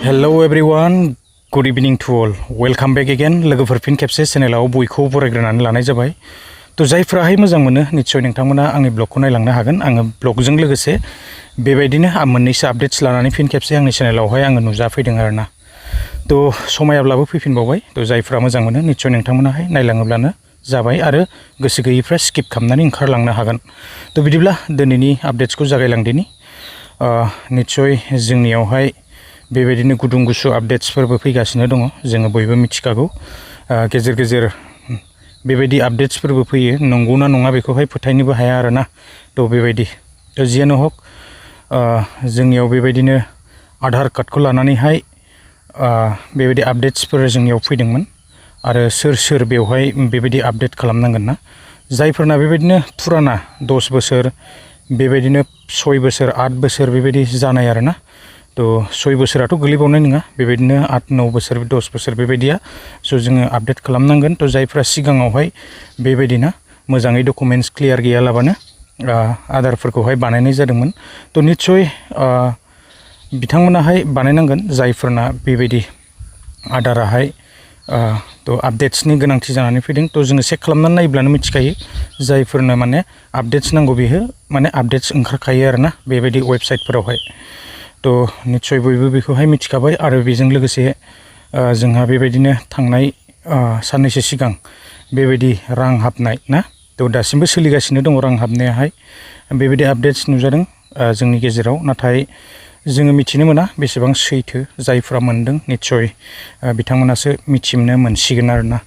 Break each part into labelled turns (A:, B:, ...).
A: Hello everyone, good evening to all. Welcome back again. लोगोफोर फिन खेबसे चेनेलाव बयखौ बरायग्रोनानै लानाय जाबाय। तो जायफोराहाय मोजां मोनो निश्चय नोंथांमोना आंनि ब्लगखौ नायलांनो हागोन। आङो ब्लगजों लोगोसे बेबायदिनो मोननैसो आपडेट्स लानानै फिन खेबसे आंनि चेनेलावहाय आङो नुजाफैदों आरोना। तो समायाब्लाबो फैफिनबावबाय। तो जायफोरा मोजां मोनो निश्चय नोंथांमोनाहाय नायलाङोब्लानो जाबाय आरो गोसो गैयैफ्रा स्किप खालामनानै ओंखारलांनो हागोन। तो बिदिब्ला दिनैनि आपडेट्सखौ जागायलांदिनि। निश्चय जोंनियावहाय बेबायदिनो गुदुं गुसु आपडेट्सफोरबो फैगासिनो दङ। जोङो बयबो मिथिखागौ। गेजेर गेजेर बेबायदि आपडेट्सफोरबो फैयो। नंगौना नङा बेखौहाय फोथायनोबो हाया आरोना। तो बेबायदि तो जियानो हक जोंनियाव बेबायदिनो आधार कार्डखौ लानानैहाय बेबायदि आपडेट्सफोर जोंनियाव फैदोंमोन आरो सोर बेवहाय बेबायदि आपडेट खालामनांगोन ना। जायफोरना बेबायदिनो फुराना 10 बोसोर बेबायदिनो 6 बोसोर 8 बोसोर बेबायदि जानाय आरोना। तो 6 बोसोराथ' गोलैबावनाय नङा बेबायदिनो 8-9 बोसोर 10 बोसोर बेबायदिया स' जोङो आपडेट खालामनांगोन। तो जायफ्रा सिगाङावहाय बेबायदिना मोजाङै डकुमेन्ट्स क्लियार गैयालाबानो आधारफोरखौहाय बानायनाय जादोंमोन। तो निश्चय बिथांमोनाहाय बानायनांगोन जायफोरना बेबायदि आधाराहाय तो आपडेट्सनि गोनांथि जानानै फैदों। तो जोङो चेक खालामनानै नायब्लानो मिथिखायो जायफोरनो माने आपडेट्स नांगौ बेहो माने आपडेट्स ओंखारखायो आरोना बेबायदि वेबसाइटफोरावहाय। तो निश्चय बयबो बेखौहाय मिथिखाबाय आरो बेजों लोगोसे जोंहा बेबायदिनो थांनाय साननैसो सिगां बेबायदि रां हाबनाय ना। तो दासिमबो सोलिगासिनो दङ रां हाबनायाहाय बेबायदि आपडेट्स नुजादों जोंनि गेजेराव। नाथाय जोङो मिथिनो मोना बेसेबां सैथो। जायफ्रा मोनदों निश्चय बिथांमोनासो मिथिनो मोनसिगोन आरोना।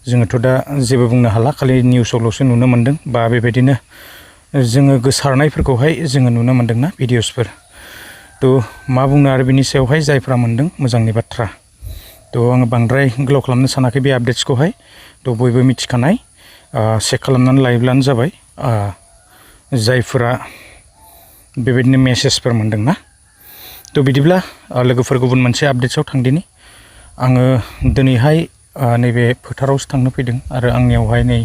A: जोङोथ' दा जेबो बुंनो हाला खालि निउसावल'सो नुनो मोनदों बा बेबायदिनो जोङो गोसारनायफोरखौहाय जोङो नुनो मोनदोंना भिडिअसफोर। तो मा बुंनो आरो बिनि सायावहाय जायफ्रा मोनदों मोजांनि बाथ्रा। तो आङो बांद्राय गोलाव खालामनो सानाखै बे आपडेट्सखौहाय। तो बयबो मिथिखानाय चेक खालामनानै लायोब्लानो जाबाय जायफोरा बेबायदिनो मेसेजफोर मोनदों ना। तो बिदिब्ला लोगोफोर गुबुन मोनसे आपडेट्सआव थांदिनि। आङो दिनैहाय नैबे फोथारावसो थांनो फैदों आरो आंनियावहाय नै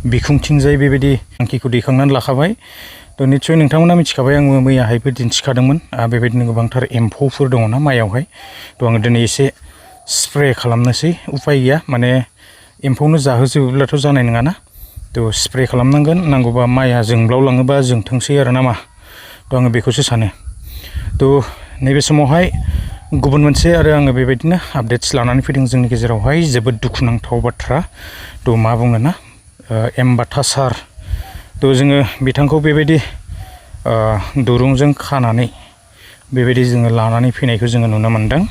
A: बिखुंथिंजाय बेबायदि थांखिखौ दैखांनानै लाखाबाय। तो निश्चय नोंथांमोना मिथिखाबाय आङो मैयाहायबो दिन्थिखादोंमोन बेबायदिनो गोबांथार एम्फौफोर दङ ना माइयावहाय। तो आङो दिनै एसे स्प्रे खालामनोसै उफाय गैया माने एम्फौनो जाहोजोबोब्लाथ' जानाय नङाना। तो स्प्रे खालामनांगोन नांगौबा माइया जोंब्लावलाङोबा जोंथोंसै आरोना मा। तो आङो बेखौसो सानो। तो नैबे समावहाय गुबुन मोनसे आरो आङो बेबायदिनो आपडेट्स लानानै फैदों जोंनि गेजेरावहाय जोबोद दुखुनांथाव बाथ्रा। तो मा बुंनो ना एम्बाथा सार। तो जोङो बिथांखौ बेबायदि दुरुंजों खानानै बेबायदि जोङो लानानै फैनायखौ जोङो नुनो मोनदों।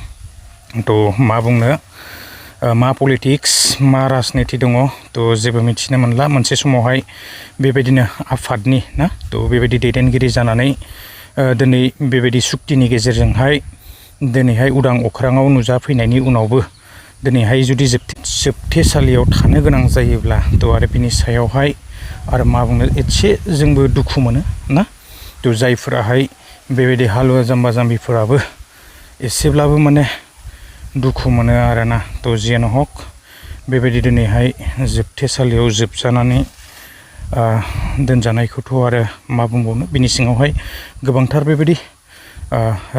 A: तो मा बुंनो मा पलिटिक्स मा राजनिति दङ तो जेबो मिथिनो मोनला। मोनसे समावहाय बेबायदिनो आफादनि ना तो बेबायदि दैदेनगिरि जानानै दिनै बेबायदि सुक्तिनि गेजेरजोंहाय दिनैहाय उदां अख्राङाव नुजाफैनायनि उनावबो दिनैहाय जुदि जोबथेसालियाव थानो गोनां जायोब्ला तो आरो बिनि सायावहाय आरो मा बुंनो एसे जोंबो दुखु मोनो ना। तो जायफोराहाय बेबायदि हालुवा जाम्बा जाम्बिफोराबो एसेब्लाबो माने दुखु मोनो आरोना। तो जियानो हक बेबायदि दिनैहाय जोबथेसालियाव जोबजानानै दोनजानायखौथ' आरो मा बुंबावनो बिनि सिङावहाय गोबांथार बेबायदि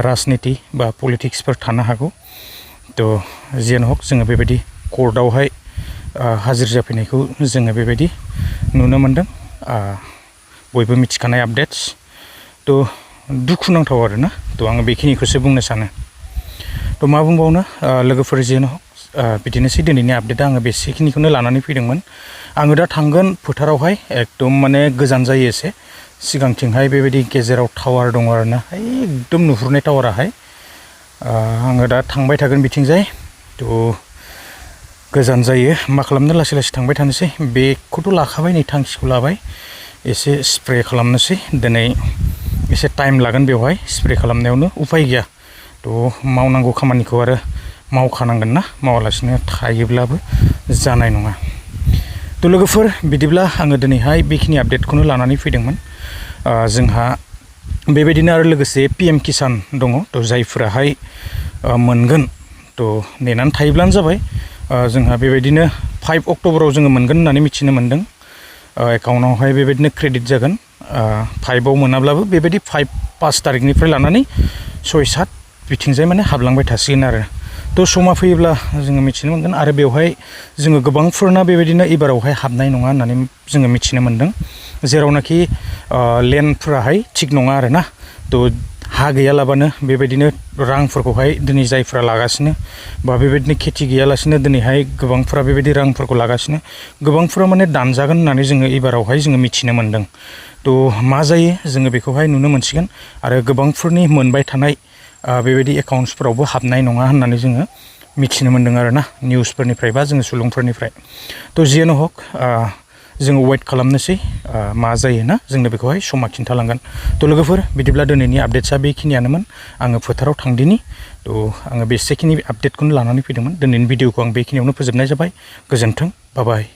A: राजनिति बा पलिटिक्सफोर थानो हागौ। तो जियानो हक जोङो बेबायदि कर्टआवहाय हाजिर जाफैनायखौ जोङो बेबायदि नुनो मोनदों। बयबो मिथिखानाय आपडेट्स। तो दुखुनांथाव आरोना। तो आङो बेखिनिखौसो बुंनो सानो। तो मा बुंबावनो लोगोफोर जियानो हक बिदिनोसै दिनैनि आपडेटआ आङो बेसेखिनिखौनो लानानै फैदोंमोन। आङो दा थांगोन फोथारावहाय एकदम माने गोजान जायो एसे। सिगांथिंहाय बेबायदि गेजेराव टावार दङ आरोना एकदम नुहुरनाय टावाराहाय। आङो दा थांबाय थागोन बिथिंजाय। तो गोजान जायो मा खालामनो लासै लासै थांबाय थानोसै। बेखौथ' लाखाबाय नै थांखिखौ लाबाय एसे स्प्रे खालामनोसै। दिनै एसे टाइम लागोन बेवहाय स्प्रे खालामनायावनो उफाय गैया। तो मावनांगौ खामानिखौ आरो मावखानांगोन ना मावालासिनो थायोब्लाबो जानाय नङा। तो लोगोफोर बिदिब्ला आङो दिनैहाय बेखिनि आपडेटखौनो लानानै फैदोंमोन। जोंहा बेबायदिनो आरो लोगोसे PM किसान दङ। तो जायफोराहाय मोनगोन तो नेनानै थायोब्लानो जाबाय। जोंहा बेबायदिनो 5 अक्ट'बराव जोङो मोनगोन होननानै मिथिनो मोनदों। एकाउन्टावहाय बेबायदिनो क्रेडिट जागोन 5आव मोनाब्लाबो बेबायदि 5 तारिखनिफ्राय लानानै 6-7 बिथिंजाय माने हाबलांबाय थासिगोन आरो थ' समा फैयोब्ला जोङो मिथिनो मोनगोन आरो बेवहाय जोङो गोबांफोरना बेबायदिनो एबारावहाय हाबनाय नङा होननानै जोङो मिथिनो मोनदों जेरावनाखि लेन्डफोराहाय थिग नङा आरो ना थ' हा गैयालाबानो बेबायदिनो रांफोरखौहाय दिनै जायफ्रा लागासिनो बा बेबायदिनो खेथि गैयालासिनो दिनैहाय गोबांफ्रा बेबायदि रांफोरखौ लागासिनो गोबांफ्रा माने दानजागोन होननानै जोङो एबारावहाय जोङो मिथिनो मोनदों थ' मा जायो जोङो बेखौहाय नुनो मोनसिगोन आरो गोबांफोरनि मोनबाय थानाय बेबायदि एकाउन्ट्सफोरावबो हाबनाय नङा होननानै जोङो मिथिनो मोनदों आरो ना निउसफोरनिफ्राय बा जोङो सुलुंफोरनिफ्राय थ' जियानो हक जोङो वेट खालामनोसै मा जायोना जोंनो बेखौहाय समा खिन्थालांगोन थ' लोगोफोर बिदिब्ला दिनैनि आपडेट्सआ बेखिनियानोमोन आङो फोथाराव थांदिनि थ' आङो बेसेखिनि आपडेटखौनो लानानै फैदोंमोन दिनैनि भिडिअखौ आं बेखिनियावनो फोजोबनाय जाबाय गोजोन्थों बाय बाय